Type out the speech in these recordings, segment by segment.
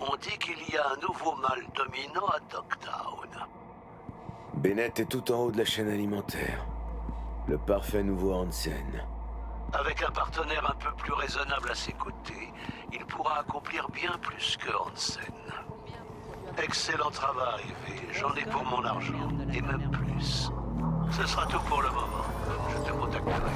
On dit qu'il y a un nouveau mal dominant à Dogtown. Bennett est tout en haut de la chaîne alimentaire. Le parfait nouveau Hansen. Avec un partenaire un peu plus raisonnable à ses côtés, il pourra accomplir bien plus que Hansen. Excellent travail, V. J'en ai pour mon argent, et même plus. Ce sera tout pour le moment. Je te contacterai.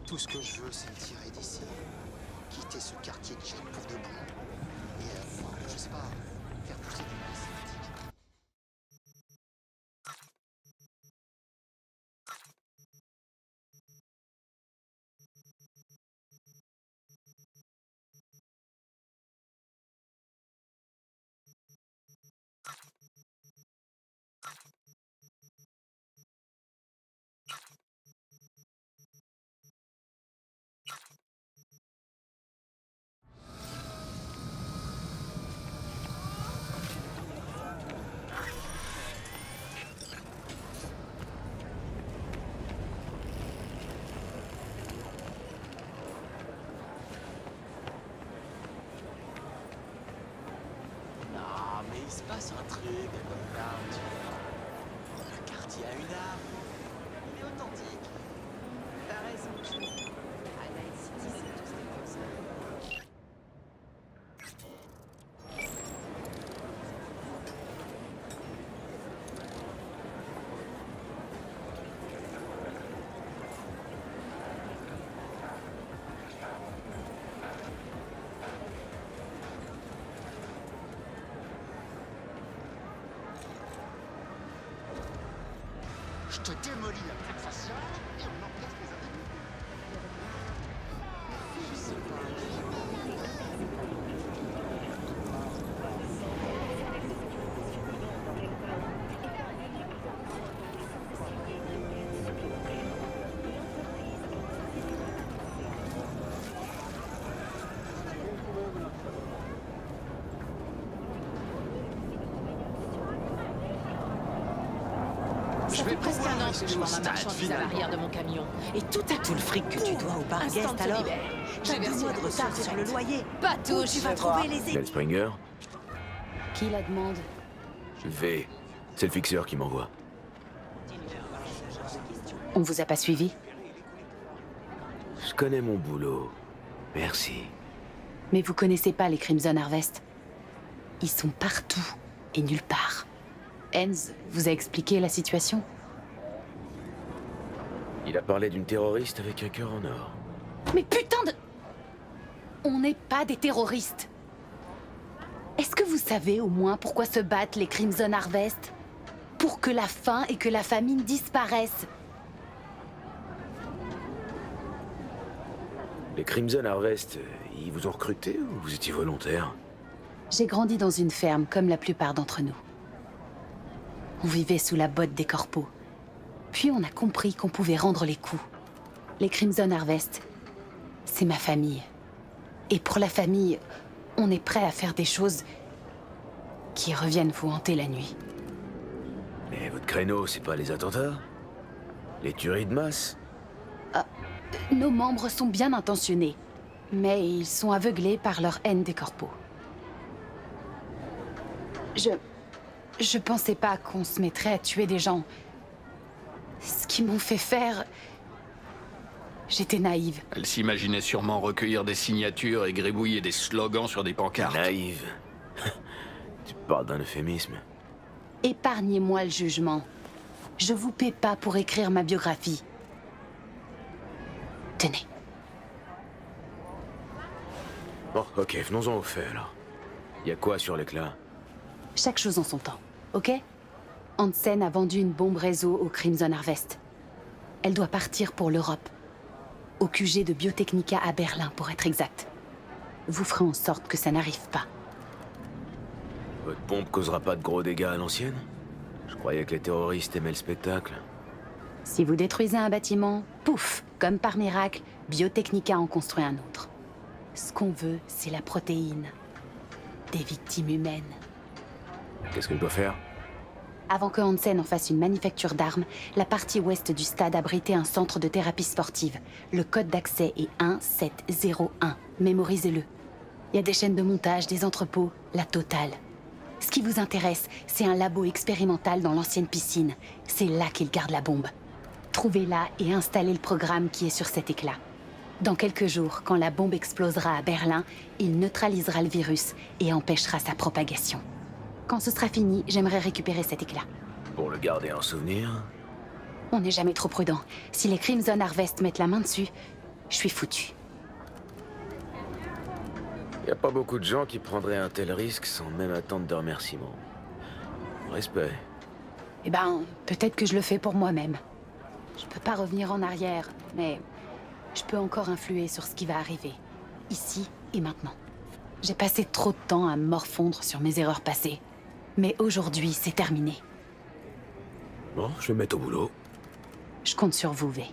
Tout ce que je veux, c'est me tirer d'ici. Quitter ce quartier de Jack pour de bon. Et, je sais pas, faire pousser du maïs synthétique. Il se passe un truc à Gotham, tu vois. Le quartier a une âme. Il est authentique. T'as raison, Joe. À Night City, c'est tous des comme ça. Je te démolis la plaque faciale et on emplace les individus. Je sais pas. Ça fait presque un an que je vends ma marchandise à l'arrière de mon camion. Et tout à Tout le fric que tu dois au bar guest alors. T'as 2 mois de retard sur le loyer. Pas tout, Tu vas trouver les Del Springer? Qui la demande? V. C'est le fixeur qui m'envoie. On vous a pas suivi? Je connais mon boulot. Merci. Mais vous connaissez pas les Crimson Harvest. Ils sont partout et nulle part. Enz vous a expliqué la situation? Il a parlé d'une terroriste avec un cœur en or. Mais putain de... On n'est pas des terroristes. Est-ce que vous savez au moins pourquoi se battent les Crimson Harvest? Pour que la faim et que la famine disparaissent. Les Crimson Harvest, ils vous ont recruté ou vous étiez volontaire? J'ai grandi dans une ferme comme la plupart d'entre nous. On vivait sous la botte des corpos. Puis on a compris qu'on pouvait rendre les coups. Les Crimson Harvest, c'est ma famille. Et pour la famille, on est prêt à faire des choses qui reviennent vous hanter la nuit. Mais votre créneau, c'est pas les attentats? Les tueries de masse? Nos membres sont bien intentionnés, mais ils sont aveuglés par leur haine des corpos. Je pensais pas qu'on se mettrait à tuer des gens. Ce qu'ils m'ont fait faire... J'étais naïve. Elle s'imaginait sûrement recueillir des signatures et gribouiller des slogans sur des pancartes. Naïve. Tu parles d'un euphémisme. Épargnez-moi le jugement. Je vous paie pas pour écrire ma biographie. Tenez. Bon, ok, venons-en au fait alors. Y a quoi sur l'éclat? Chaque chose en son temps, ok? Hansen a vendu une bombe réseau au Crimson Harvest. Elle doit partir pour l'Europe. Au QG de Biotechnica à Berlin, pour être exact. Vous ferez en sorte que ça n'arrive pas. Votre pompe causera pas de gros dégâts à l'ancienne? Je croyais que les terroristes aimaient le spectacle. Si vous détruisez un bâtiment, pouf, comme par miracle, Biotechnica en construit un autre. Ce qu'on veut, c'est la protéine. Des victimes humaines. Qu'est-ce que je dois faire? Avant que Hansen en fasse une manufacture d'armes, la partie ouest du stade abritait un centre de thérapie sportive. Le code d'accès est 1701. Mémorisez-le. Il y a des chaînes de montage, des entrepôts, la totale. Ce qui vous intéresse, c'est un labo expérimental dans l'ancienne piscine. C'est là qu'ils gardent la bombe. Trouvez-la et installez le programme qui est sur cet éclat. Dans quelques jours, quand la bombe explosera à Berlin, il neutralisera le virus et empêchera sa propagation. Quand ce sera fini, j'aimerais récupérer cet éclat. Pour le garder en souvenir? On n'est jamais trop prudent. Si les Crimson Harvest mettent la main dessus, je suis foutu. Y a pas beaucoup de gens qui prendraient un tel risque sans même attendre de remerciements. Respect. Eh ben, peut-être que je le fais pour moi-même. Je peux pas revenir en arrière, mais je peux encore influer sur ce qui va arriver. Ici et maintenant. J'ai passé trop de temps à me morfondre sur mes erreurs passées. Mais aujourd'hui, c'est terminé. Bon, je vais me mettre au boulot. Je compte sur vous, V.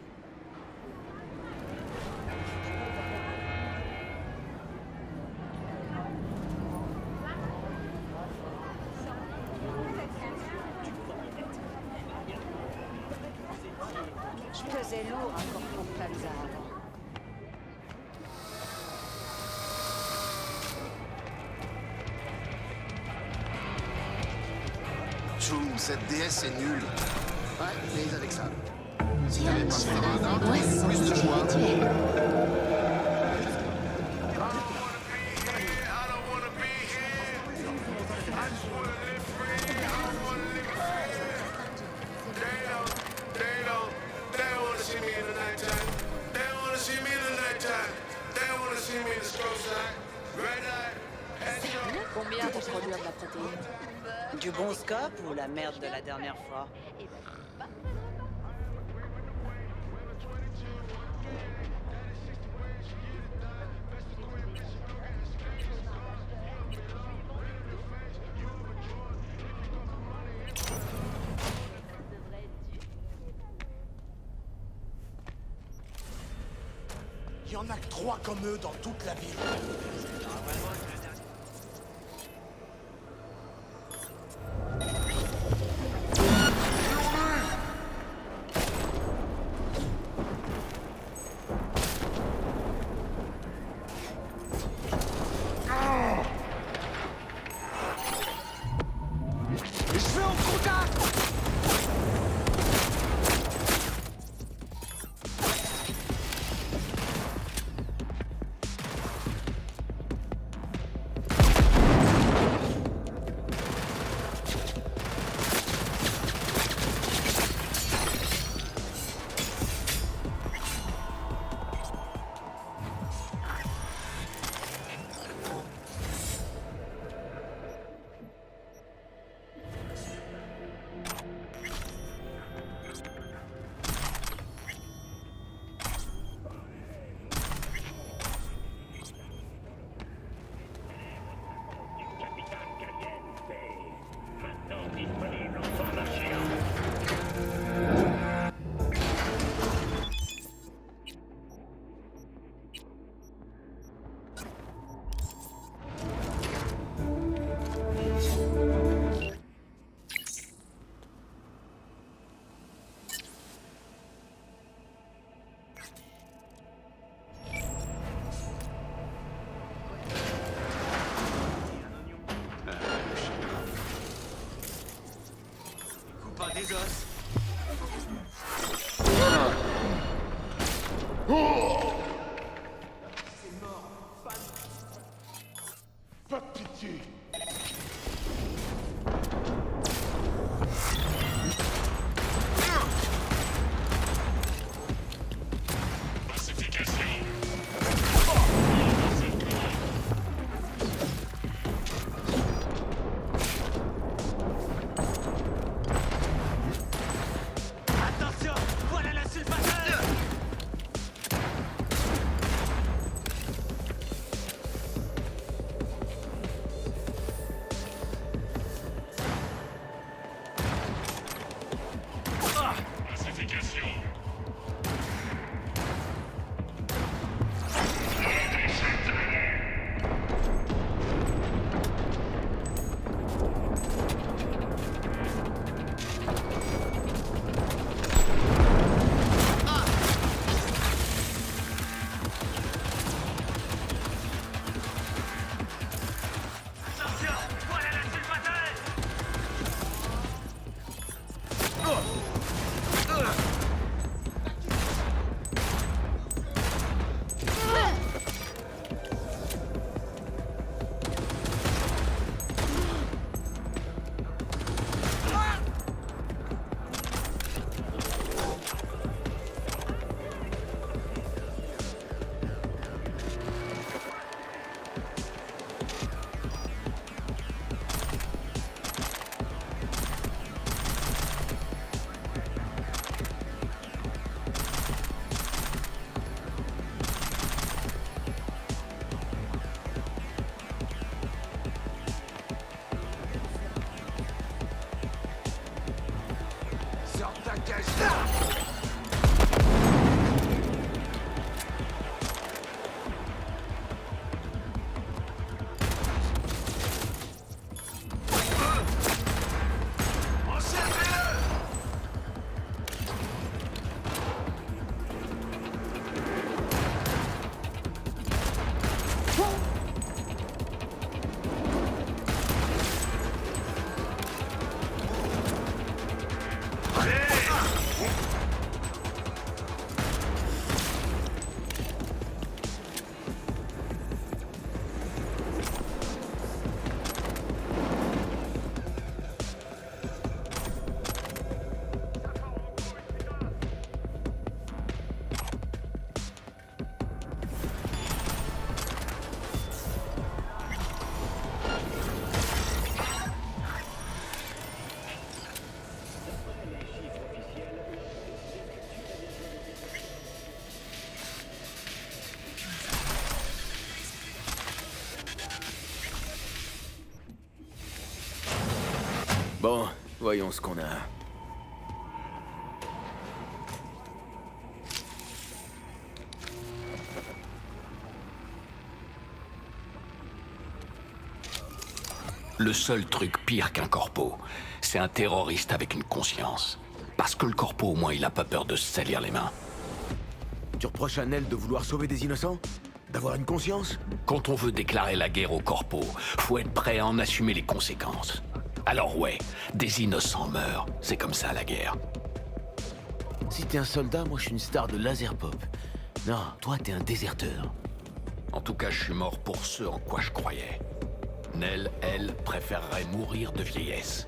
Je pesais lourd encore pour Plaza avant. Choum, cette DS est nulle. Ouais, mais avec ça. Si t'avais pas fait radar, plus de poids. Combien pour produire de la protéine? Du bon scope ou la merde de la dernière fois? Il y en a que 3 comme eux dans toute la ville. des os. Pas de pitié. Attention, voilà la sulfateuse. Attention, voilà la sulfateuse. Sors ta cache. Bon, voyons ce qu'on a. Le seul truc pire qu'un corpo, c'est un terroriste avec une conscience. Parce que le corpo, au moins, il a pas peur de se salir les mains. Tu reproches à Nell de vouloir sauver des innocents? D'avoir une conscience? Quand on veut déclarer la guerre au corpo, faut être prêt à en assumer les conséquences. Alors ouais, des innocents meurent. C'est comme ça, la guerre. Si t'es un soldat, moi je suis une star de laser pop. Non, toi t'es un déserteur. En tout cas, je suis mort pour ce en quoi je croyais. Nell, elle, préférerait mourir de vieillesse.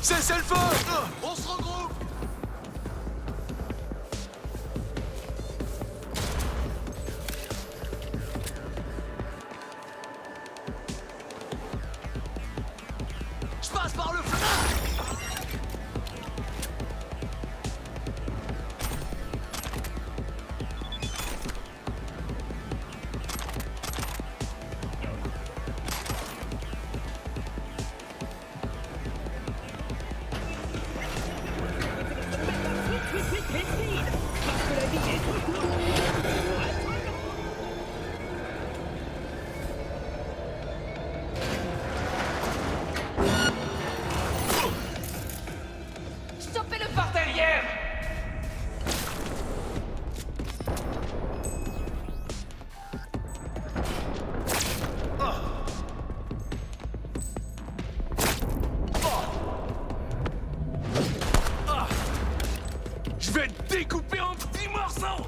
Cessez le feu! On se regroupe! Je passe par le feu! vais te découper en petits morceaux!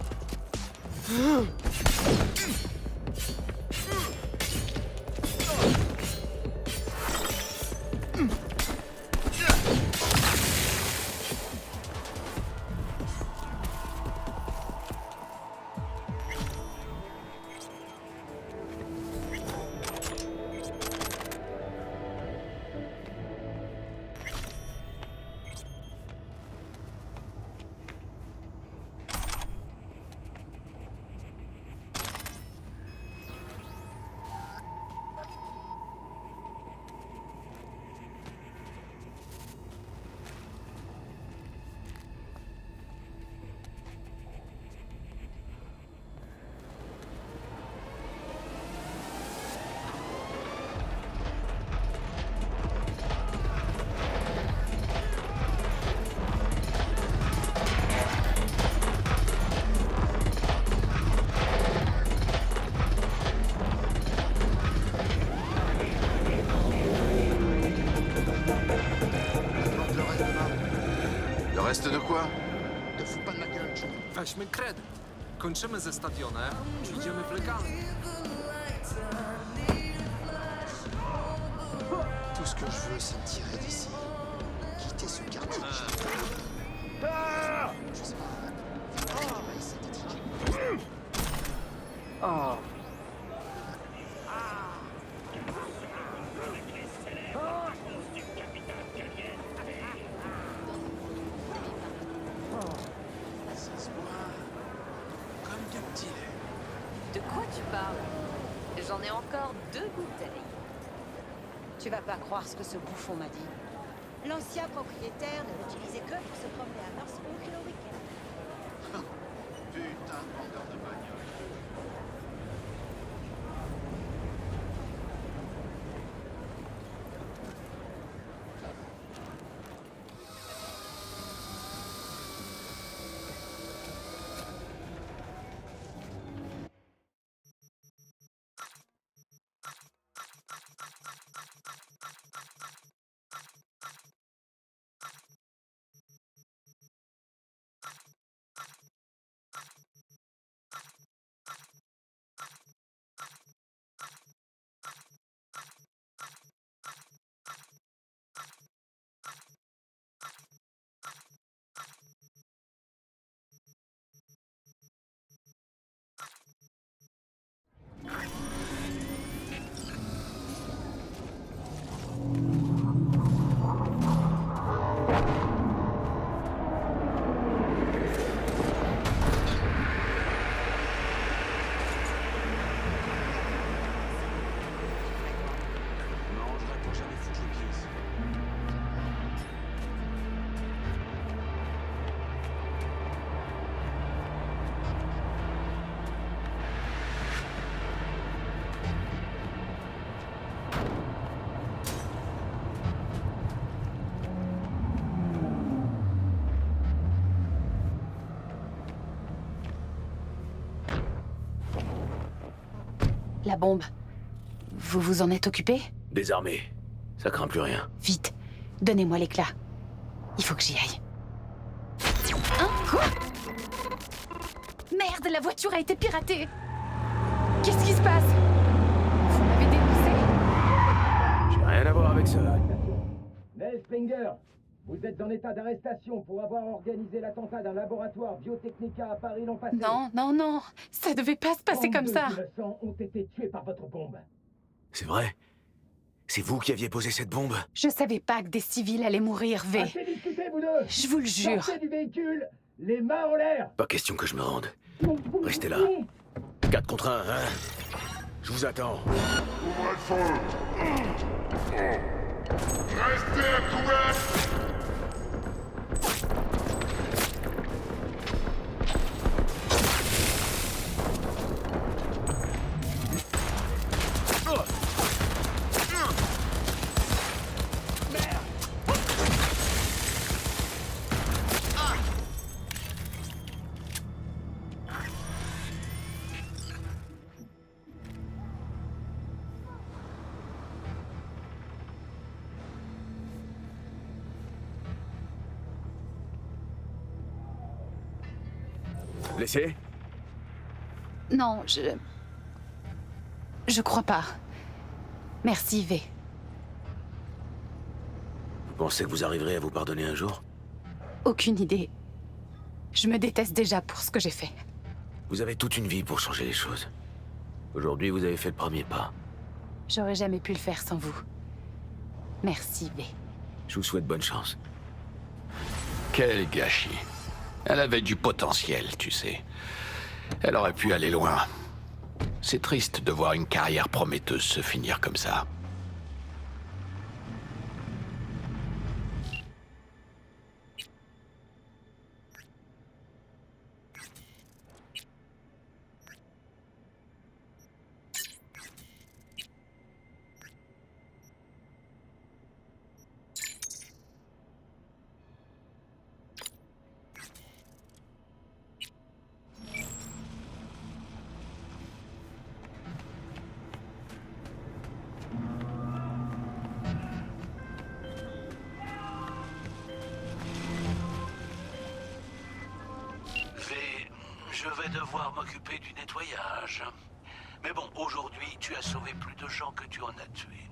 Donc le reste de ma... Le reste de quoi? Te fous pas de ma gueule, Joe. Weźmy kredyt. Kończymy ze stadionem i idziemy w legalny. Tout ce que je veux, c'est me tirer d'ici. Quitter ce quartier que j'ai pour de bon. Je sais pas, faire des devices synthétiques. Ça se boit comme du petit lait. De quoi tu parles? J'en ai encore 2 bouteilles. Tu vas pas croire ce que ce bouffon m'a dit. L'ancien propriétaire ne l'utilisait que pour se promener à North Oak le week-end. Putain de vendeur de bagnole. La bombe. Vous vous en êtes occupé? Désarmé. Ça craint plus rien. Vite, donnez-moi l'éclat. Il faut que j'y aille. Hein? Quoi? Merde, la voiture a été piratée! Qu'est-ce qui se passe? Vous m'avez dénoncé? J'ai rien à voir avec ça. Mel Springer, vous êtes en état d'arrestation pour avoir organisé l'attentat d'un laboratoire Biotechnica à Paris l'an passé. Non, non, non, ça devait pas se passer comme ça. 32 innocents ont été tués par votre bombe. C'est vrai? C'est vous qui aviez posé cette bombe? Je savais pas que des civils allaient mourir, V. Assez discuté, vous deux. Je vous le jure. Sortez du véhicule, les mains en l'air. Pas question que je me rende. Restez là. 4 contre 1, hein? Je vous attends. Ouvrez le feu. Restez à couvert. Blessé? Non, je crois pas. Merci, V. Vous pensez que vous arriverez à vous pardonner un jour? Aucune idée. Je me déteste déjà pour ce que j'ai fait. Vous avez toute une vie pour changer les choses. Aujourd'hui, vous avez fait le premier pas. J'aurais jamais pu le faire sans vous. Merci, V. Je vous souhaite bonne chance. Quel gâchis. Elle avait du potentiel, tu sais. Elle aurait pu aller loin. C'est triste de voir une carrière prometteuse se finir comme ça. Je vais devoir m'occuper du nettoyage. Mais bon, aujourd'hui, tu as sauvé plus de gens que tu en as tués.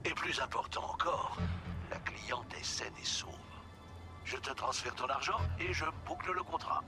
Et plus important encore, la cliente est saine et sauve. Je te transfère ton argent et je boucle le contrat.